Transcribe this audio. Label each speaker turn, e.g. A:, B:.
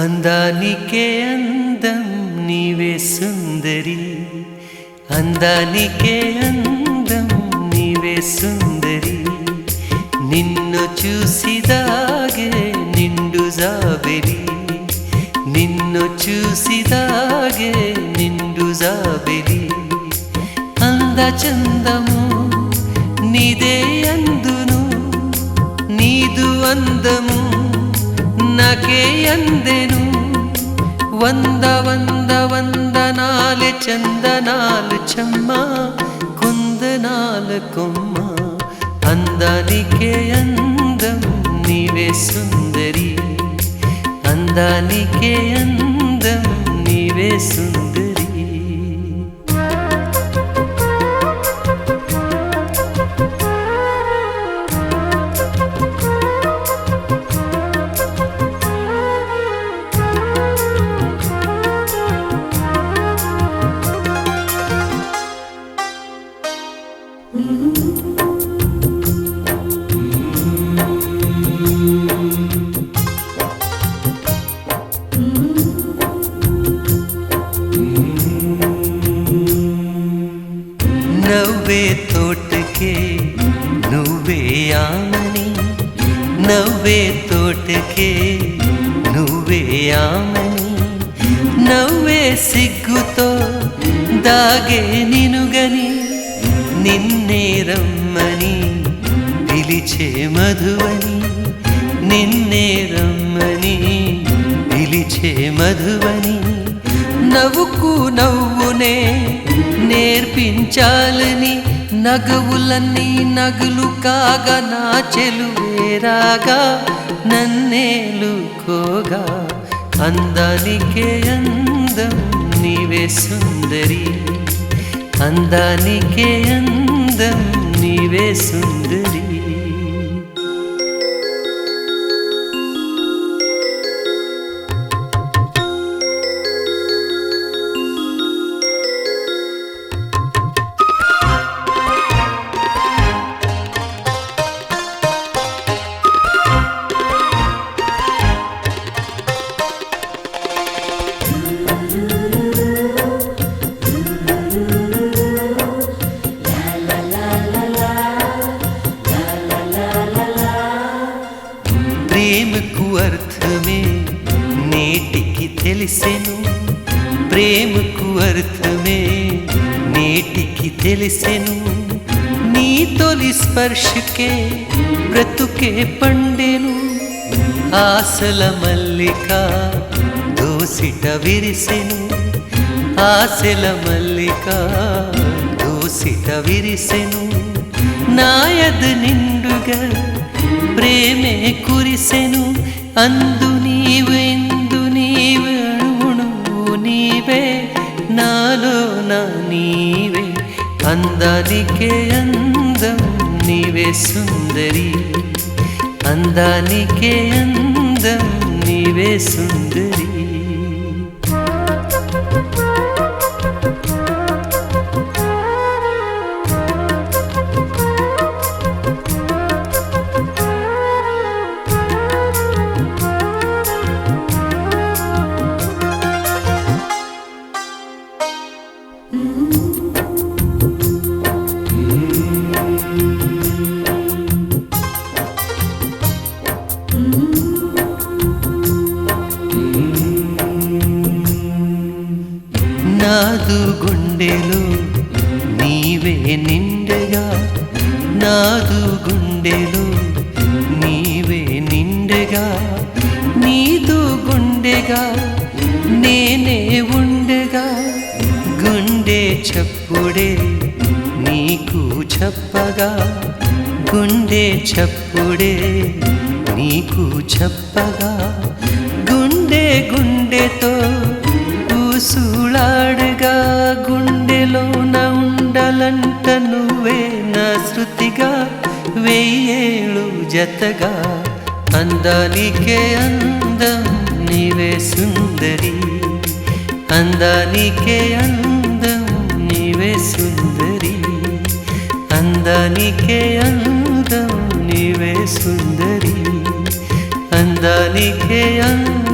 A: అందానికే అందం నీవే సుందరి, అందానికే అందం నీవే సుందరి. నిన్ను చూసిదాగే నిండు జాబెరి, నిన్ను చూసిదాగే నిండు జాబెరి. అంద చందము నీదే అందును, నీదు అందము నాకే అందెను. వంద వంద వందనాలు చందనాలు చెమ్మ, కుందనాల కొమ్మ. అందానికే అందం నీవే సుందరి, అందానికే అందం నీవే సుందరి. నవ్వే తోటకే నువ్వే ఆమని, నవ్వే తోటకే నువ్వే ఆమని. నవ్వే సిగ్గుతో దాగే నినుగని, నిన్నే రమ్మని పిలిచే మధువని, నిన్నే రమ్మని పిలిచే మధువని. నవ్వుకు నవ్వునే నేర్పించాలని, నగవులన్నీ నగులు కాగా నా చెలువేరాగా నన్నేలుకోగా. అందానికే అందం నీవే సుందరి, అందానికే అందం నీవే సుందరి. ప్రేమకు అర్థమే నేటికి తెలిసెను, ప్రేమకు అర్థమే నేటికి తెలిసెను. నీ తొలి స్పర్శకే బ్రతుకే పండెను. ఆశల మల్లిక దోసిట విరిసెను, ఆశల మల్లిక దోసిట విరిసెను. నాయద నిండుగా ప్రేమే కురిసెను. అందు నీవు ఇందు నీవు అణువుణువు నీవే, నాలో నా నీవే. అందానికే అందం నీవే సుందరి, అందానికే అందం నీవే సుందరి. నాదు గుండెలో నీవే నిండగా, నాదు గుండెలో నీవే నిండగా. నీదు గుండెగా నేనే ఉండగా గుండె చప్పుడే నీకు చెప్పగా గుండె చప్పుడే నీకు చెప్పగా గుండె గుండెతో ఊసులాడగా గుండెలోన ఉండాలంట నువ్వే నా శృతిగా వెయ్యేళ్ళు జతగా అందానికే అందం నీవే సుందరి అందానికే అందం నీవే సుందరి అందానికే అందం నీవే సుందరి అందానికే అందం